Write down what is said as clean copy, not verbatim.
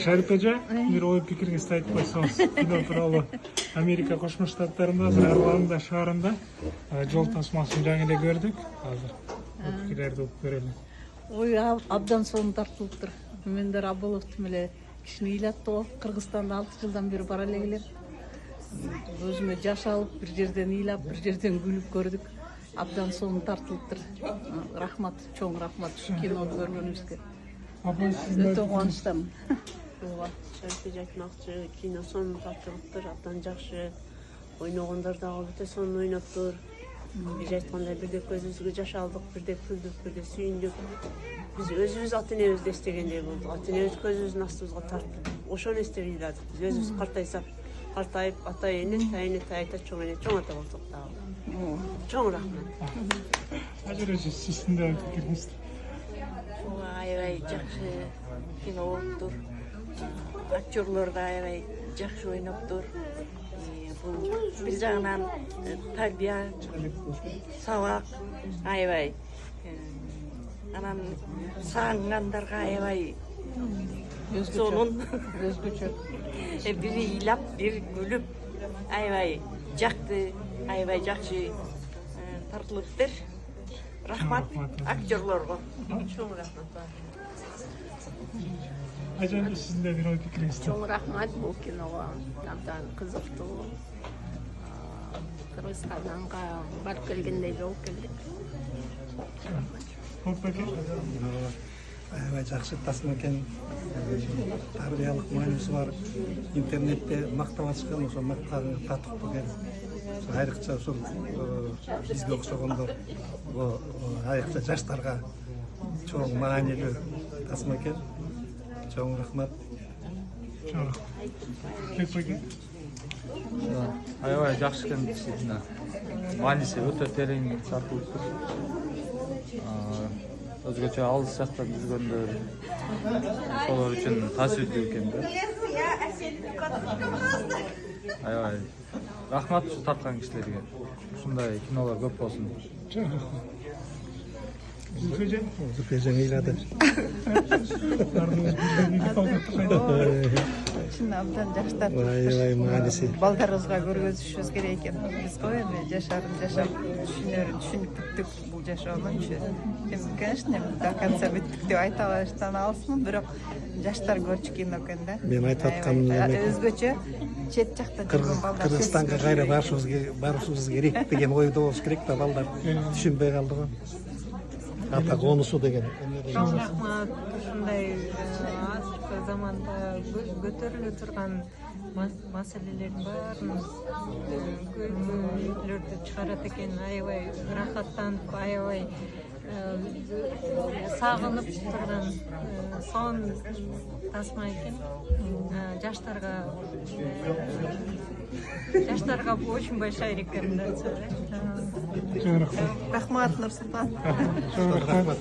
Шарip эже бир ой пикириңизди айтып койсоңуз. Кино тууралуу Америка Кошмо Штаттарында бир Орландо шаарында жол тасмасын жаңы эле көрдүк. Азыр пикирлерди угуп көрөлү. Ой, абдан сонун тартылыптыр. Мендер Абыловдун эле кишини ыйлаттуу. Кыргызстанда 6 жылдан бери бара эле келем. Өзүмө жаш алып, бир жерден ыйлап, бир жерден күлүп көрдүк. Абдан сонун тартылыптыр. Рахмат, чоң рахмат кинону көргөнүбүзгө. Өтө кубанычтамын. Шарипе айтмакчы, кино сонун тартылыптыр, абдан жакшы. Ойногондор дагы өтө сонун ойноптур. Биз айткандай бирде көзүбүзгө жаш алдык, бирде күлдүк, бирде сүйүндүк. Биз өзүбүз ата энебизди эстегендей болдук. Ата энебиз көзүбүздүн астыбызга тартып, ошону эстеп ыйладык. Биз өзүбүз картайсак, картайып ата эне, тайта чоң эне, чоң ата болсок дагы. Чоң рахмат. Азыр сиздин да пикириңиз. Аябай жакшы кино болуптур. Актерлор да аябай жакшы ойноптур. Бул бир жагынан тарбия, сабак аябай. Анан сагынгандарга аябай сонун. Өзгөчө. Бири ыйлап, бири күлүп, аябай жакты, аябай жакшы тартылыптыр. Рахмат актерлорго. Чоң рахмат. Ажан сиздин да бир ой пикириңиз. Чоң рахмат бул киного. Абдан кызыктуу. Кыргызстанга барып келгендей болуп келдик. Аябай жакшы тасма экен. Тарбиялык мааниси бар. Интернетте мактап ачкан, ошо мактаганга татыктуу экен. Айрыкча ушул бизге окшогондор, айрыкча жаштарга чоң маанилүү тасма экен. Чоң рахмат. Аябай жакшы экен, мааниси өтө терең тартылыптыр. Өзгөчө алыс жактан жүргөндөр ошолор үчүн таасирдүү экен да. Аябай рахмат ушу тарткан кишилерге. Ушундай кинолор көп болсун. Зупежен ыйлады. Чын абдан жакшы Аябай тартылыптыр. мааниси. Балдарыбызга көргөзүшүбүз керек экен. Биз го эми жашарын жашап түшүнүп бүттүк бул жашоону. Эми, конечно, до конца бүттүк деп айта алыштан алысмын, бирок жаштар көрчү кино экен да. Мен айтып атканым өзгөчө чет жакта жүргөн балдар. Кыргызстанга кайра барышыбыз керек деген ойдо болуш керек да балдар. Түшүнбөй калды го. Ата конусу деген. Чоң рахмат. Ушундай азыркы заманда көтөрүлө турган маселелердин баарын көйгөйлөрдү чыгарат экен. Аябай рахаттанып, аябай сагынып турган сонун тасма экен. Жаштарга очень большая рекомендация. Рахмат, Нурсултан. Рахмат.